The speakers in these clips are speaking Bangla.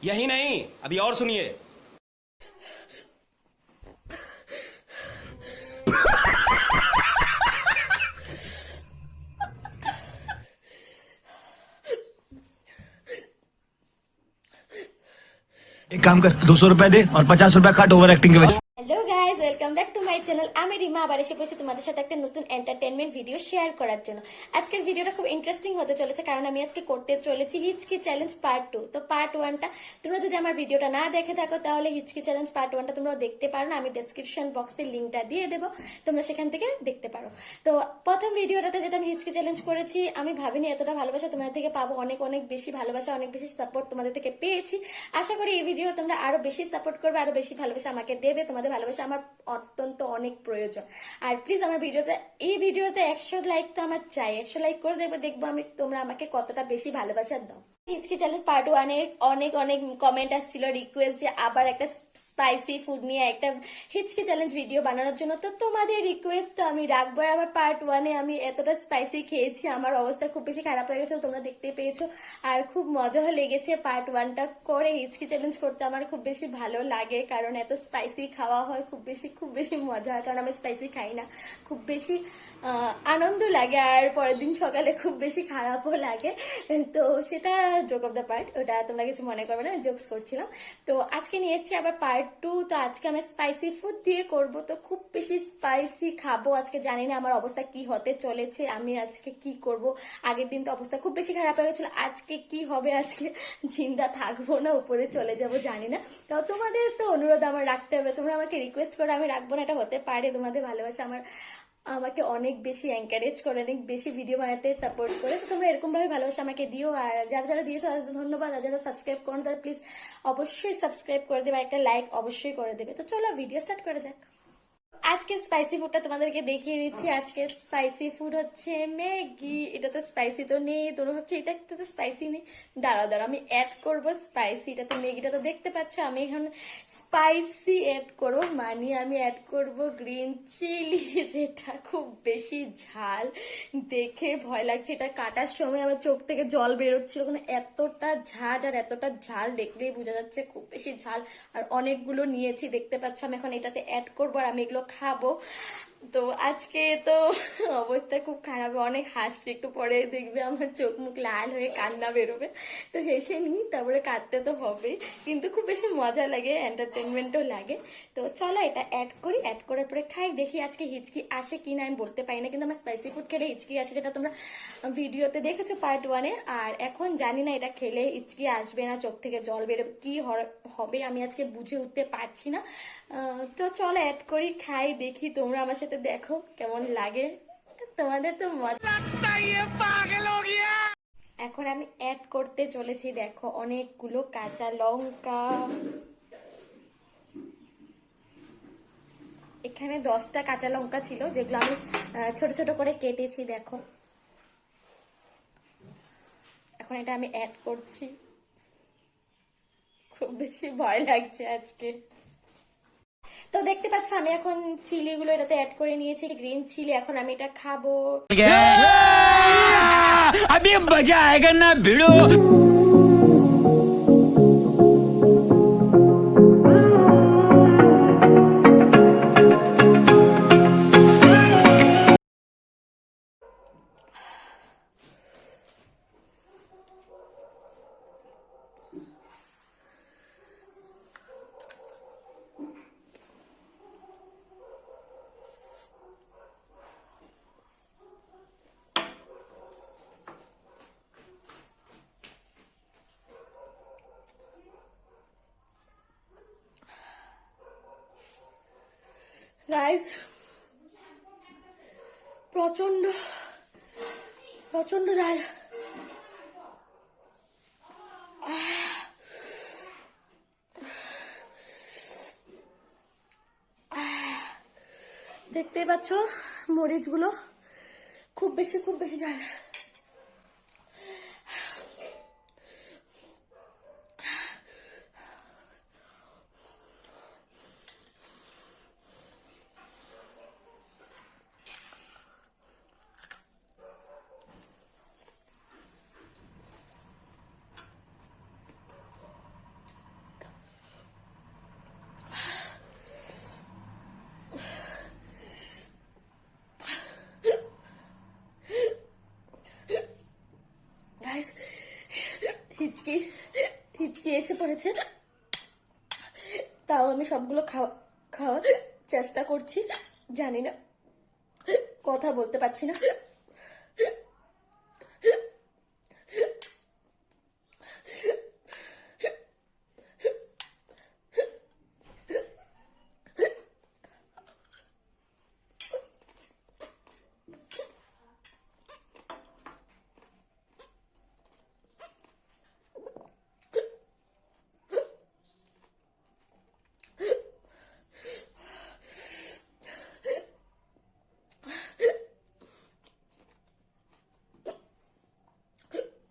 यही नहीं, अभी और सुनिए। एक काम कर, 200 रुपए दे और 50 रुपए काट ओवर एक्टिंग के वजह। Hello guys, welcome back to my channel. আমি রিমা আবার এসে পড়েছি তোমাদের সাথে একটা নতুন এন্টারটেনমেন্ট ভিডিও শেয়ার করার জন্য। আজকের ভিডিওটা খুব ইন্টারেস্টিং হতে চলেছে, কারণ আমি আজকে করতে চলেছি হিচকি চ্যালেঞ্জ পার্ট 2। তো পার্ট 1টা তোমরা যদি আমার ভিডিওটা না দেখে থাকো তাহলে হিচকি চ্যালেঞ্জ পার্ট 1টা তোমরা দেখতে পারো না, আমি ডেসক্রিপশন বক্সে লিঙ্কটা দিয়ে দেবো, তোমরা সেখান থেকে দেখতে পারো। তো প্রথম ভিডিওটাতে যেটা আমি হিচকি চ্যালেঞ্জ করেছি, আমি ভাবিনি এতটা ভালোবাসা তোমাদের থেকে পাবো। অনেক অনেক বেশি ভালোবাসা, অনেক বেশি সাপোর্ট তোমাদের থেকে পেয়েছি। আশা করি এই ভিডিও তোমরা আরো বেশি সাপোর্ট করবে, আরো বেশি ভালোবাসা আমাকে দেবে। তোমাদের ভালোবাসা আমার অত্যন্ত অনেক প্রয়োজন। আর প্লিজ আমার এই ভিডিওতে 100 লাইক তো আমার চাই। 100 লাইক করে দেখবো আমি তোমরা আমাকে কতটা বেশি ভালোবাসা দাও। হিচকি চ্যালেঞ্জ পার্ট 1-এ অনেক অনেক কমেন্ট আসছিল, রিকোয়েস্ট যে আবার একটা স্পাইসি ফুড নিয়ে একটা হিচকি চ্যালেঞ্জ ভিডিও বানানোর জন্য। তো তোমাদের রিকোয়েস্ট তো আমি রাখবো। আমার পার্ট 1-এ আমি এতটা স্পাইসি খেয়েছি, আমার অবস্থা খুব বেশি খারাপ হয়ে গেছে, তোমরা দেখতে পেয়েছো। আর খুব মজাও লেগেছে পার্ট 1টা করে। হিচকি চ্যালেঞ্জ করতে আমার খুব বেশি ভালো লাগে, কারণ এত স্পাইসি খাওয়া হয়, খুব বেশি মজা হয়, কারণ আমি স্পাইসি খাই না। খুব বেশি আনন্দ লাগে, আর পরের দিন সকালে খুব বেশি খারাপও লাগে। তো সেটা জোক অফ দ্য পার্ট, ওটা তোমরা কিছু মনে করবে না, জোকস করছিলাম। তো আজকে নিয়ে এসেছি আবার পার্ট 2। তো আজকে আমি স্পাইসি ফুড দিয়ে করব, তো খুব বেশি স্পাইসি খাবো আজকে। জানি না আমার অবস্থা কি হতে চলেছে, আমি আজকে কি করব। আগের দিন তো অবস্থা খুব বেশি খারাপ হয়ে গেছিল, আজকে কি হবে, আজকে জিন্দা থাকবো না উপরে চলে যাব জানি না। তো তোমাদের তো অনুরোধ আমার রাখতে হবে, তোমরা আমাকে রিকোয়েস্ট করো, আমি রাখবো না এটা হতে পারে। তোমাদের ভালোবাসা আমাকে অনেক বেশি এনকারেজ করে, অনেক বেশি ভিডিও বানাতে সাপোর্ট করে। তো তোমরা এরকম ভাবে ভালোবাসা আমাকে দিও। আর যারা যারা দিয়েছো তাদের ধন্যবাদ। আর যারা সাবস্ক্রাইব করো তারা প্লিজ অবশ্যই সাবস্ক্রাইব করে দেবে, একটা লাইক অবশ্যই করে দেবে। তো চলো ভিডিও স্টার্ট করা যাক। আজকে স্পাইসি ফুডটা তোমাদেরকে দেখিয়ে দিচ্ছি। আজকে স্পাইসি ফুড হচ্ছে ম্যাগি। এটা তো স্পাইসি তো নেই, তোমরা ভাবছো এটা তো স্পাইসি নেই। দাঁড়াও আমি অ্যাড করবো স্পাইসি। এটাতে ম্যাগিটা তো দেখতে পাচ্ছ, আমি এখন স্পাইসি অ্যাড করবো, মানে আমি অ্যাড করব গ্রিন চিলি, যেটা খুব বেশি ঝাল। দেখে ভয় লাগছে, এটা কাটার সময় আমার চোখ থেকে জল বেরোচ্ছিল, কারণ এতটা ঝাঁজ আর এতটা ঝাল দেখলেই বোঝা যাচ্ছে খুব বেশি ঝাল। আর অনেকগুলো নিয়েছি দেখতে পাচ্ছ, আমি এখন এটাতে অ্যাড করবো আর আমি এগুলো খাবো। তো আজকে তো অবস্থা খুব খারাপ, অনেক হাসছি, একটু পরে দেখবে আমার চোখ মুখ লাল হয়ে কান্না বেরোবে। তো হেসে নিই, তারপরে কাঁদতে তো হবে, কিন্তু খুব বেশি মজা লাগে, এন্টারটেনমেন্টও লাগে। তো চলো এটা অ্যাড করি, অ্যাড করার পরে খাই, দেখি আজকে হিচকি আসে কিনা। আমি বলতে পারি না, কিন্তু আমার স্পাইসি ফুড খেলে হিচকি আসে, যেটা তোমরা ভিডিওতে দেখেছো পার্ট 1-এ। আর এখন জানি না এটা খেলে হিচকি আসবে না, চোখ থেকে জল বেরোবে, কি হবে আমি আজকে বুঝে উঠতে পারছি না। তো চলো অ্যাড করি, খাই, দেখি, তোমরা আমার সাথে দেখো কেমন লাগে। তোমাদের তো মজা। এখন আমি অ্যাড করতে চলেছি, দেখো অনেকগুলো কাঁচা লঙ্কা। এখানে 10টা কাঁচা লঙ্কা ছিল, যেগুলো আমি ছোট ছোট করে কেটেছি, দেখো। এখন এটা আমি অ্যাড করছি, খুব বেশি ভয় লাগছে আজকে। তো দেখতে পাচ্ছ আমি এখন চিলি গুলো এটাতে অ্যাড করে নিয়েছি, গ্রিন চিলি। এখন আমি এটা খাবো। अभी मजा आएगा ना भिड़ो। গাইস, প্রচন্ড প্রচন্ড ঝাল। দেখতেই পাচ্ছ মরিচগুলো খুব বেশি ঝাল। গাইস, হিচকি হিচকি এসে পড়েছে, তাও আমি সবগুলো খাওয়ার চেষ্টা করছি। জানি না, কথা বলতে পারছি না।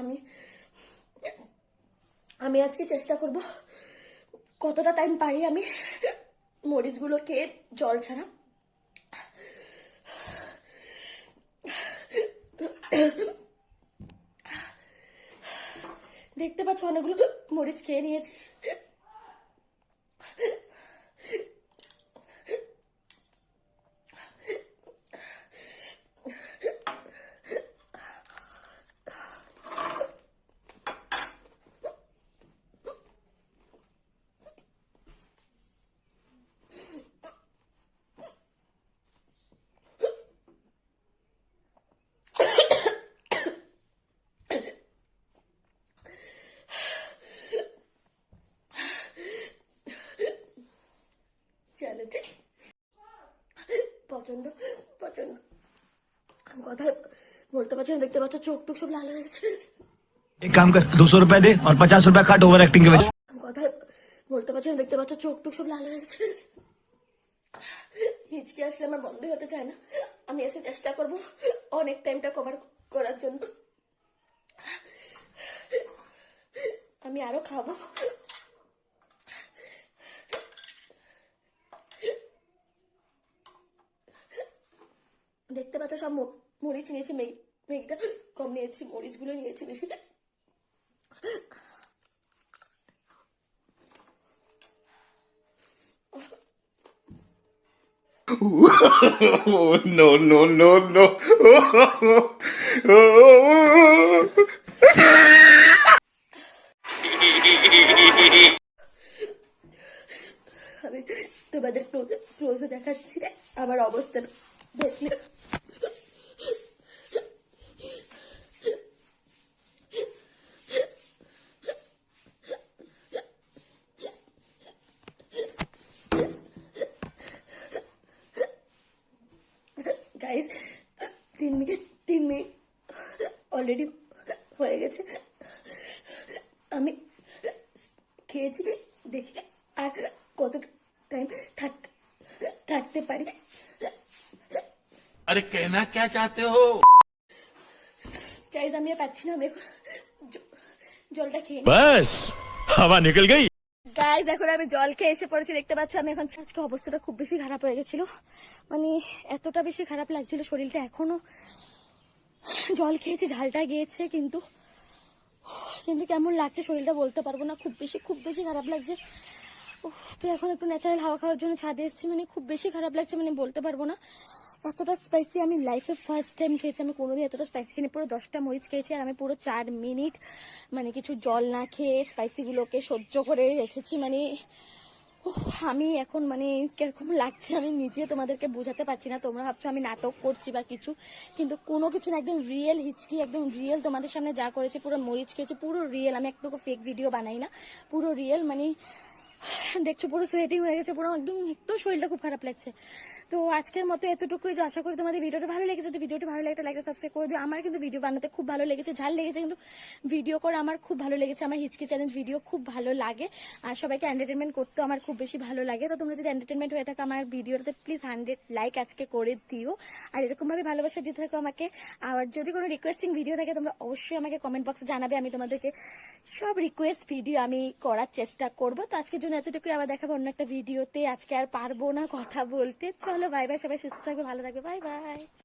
আমি আমি আজকে চেষ্টা করব কতটা টাইম পারি আমি মরিচগুলো খেয়ে জল ছাড়া। দেখতে পাচ্ছ অনেকগুলো মরিচ খেয়ে নিয়েছি। চ্যালেঞ্জ প্রচন্ড প্রচন্ড, কথা বলতে পারছি না। দেখতে পাচ্ছ চোখ টুক সব লাল হয়ে গেছে। एक काम कर 200 रुपए दे और 50 रुपए काट ओवर एक्टिंग के वजह। কথা বলতে পারছি না। দেখতে পাচ্ছ চোখ টুক সব লাল হয়ে গেছে। হিচকি আসলে আমার বন্ধই হতে চায় না। আমি এসে চেষ্টা করব অনেক টাইমটা কভার করার জন্য। আমি আরো খাবো। দেখতে পাচ্ছ সব মরিচ নিয়েছি, মেঘটা কম নিয়েছি, মরিচগুলো নিয়েছি বেশি। No, no, no, no. আমি তোমাদের ক্লোজে দেখাচ্ছি আমার অবস্থা দেখলে। গাইস 3 মিনিট অলরেডি হয়ে গেছে। আমি খেয়েছি, দেখি আর কত টাইম থাকতে পারি। अरे कहना क्या चाहते हो? গাইস আমি আর পাচ্ছি না, আমি এখন জলটা খেয়ে নিই। बस हवा निकल गई। গাইস এখন আমি জল খেয়ে এসে পড়েছি। দেখতে পাচ্ছ আমি এখন, আজকে অবস্থাটা খুব বেশি খারাপ হয়ে গেছিল, মানে এতটা বেশি খারাপ লাগছিল শরীরটা। এখনো জল খেয়েছি, ঝালটা গিয়েছে, কিন্তু কেমন লাগছে শরীরটা বলতে পারবো না। খুব বেশি খারাপ লাগছে। তো এখন একটু ন্যাচারাল হাওয়া খাওয়ার জন্য ছাদে এসেছি, মানে খুব বেশি খারাপ লাগছে, মানে বলতে পারবো না। এতটা স্পাইসি আমি লাইফে ফার্স্ট টাইম খেয়েছি। আমি কোনোদিন এতটা স্পাইসি খেয়ে পুরো 10টা মরিচ খেয়েছি, আর আমি পুরো 4 মিনিট মানে কিছু জল না খেয়ে স্পাইসিগুলোকে সহ্য করে রেখেছি। মানে আমি এখন মানে কিরকম লাগছে আমি নিজে তোমাদেরকে বোঝাতে পারছি না। তোমরা ভাবছো আমি নাটক করছি বা কিছু, কিন্তু কোনো কিছু না, একদম রিয়েল হিচকি, একদম রিয়েল তোমাদের সামনে যা করেছি। পুরো মরিচ খেয়েছি, পুরো রিয়েল। আমি একটু ফেক ভিডিও বানাই না, পুরো রিয়েল। মানে দেখছো পুরো সোয়েটিং হয়ে গেছে, পুরো একদম শরীরটা খুব খারাপ লাগছে। তো আজকের মতো এতটুকুই। তো আশা করি তোমাদের ভিডিওটা ভালো লেগেছে। যদি ভিডিওটা ভালো লাগে লাইক সাবস্ক্রাইব করে দিও। আমার কিন্তু ভিডিও বানাতে খুব ভালো লেগেছে, ঝাল লেগেছে, কিন্তু ভিডিও করা আমার খুব ভালো লেগেছে। আমার হিচকি চ্যালেঞ্জ ভিডিও খুব ভালো লাগে, আর সবাইকে এন্টারটেনমেন্ট করতেও আমার খুব বেশি ভালো লাগে। তো তোমরা যদি এন্টারটেনমেন্ট হয়ে থাকো আমার ভিডিওটাতে, প্লিজ 100 লাইক আজকে করে দিও, আর এরকম ভাবে ভালোবাসা দিতে থাকো আমাকে। আর যদি কোনো রিকোয়েস্টিং ভিডিও থাকে তোমরা অবশ্যই আমাকে কমেন্ট বক্সে জানাবে। আমি তোমাদেরকে সব রিকোয়েস্ট ভিডিও আমি করার চেষ্টা করবো। তো আজকের জন্য এতটুকুই, আবার দেখাবো অন্য একটা ভিডিওতে। আজকে আর পারবো না কথা বলতে। চলো বাই বাই, সবাই সুস্থ থাকবে, ভালো থাকবে, বাই বাই।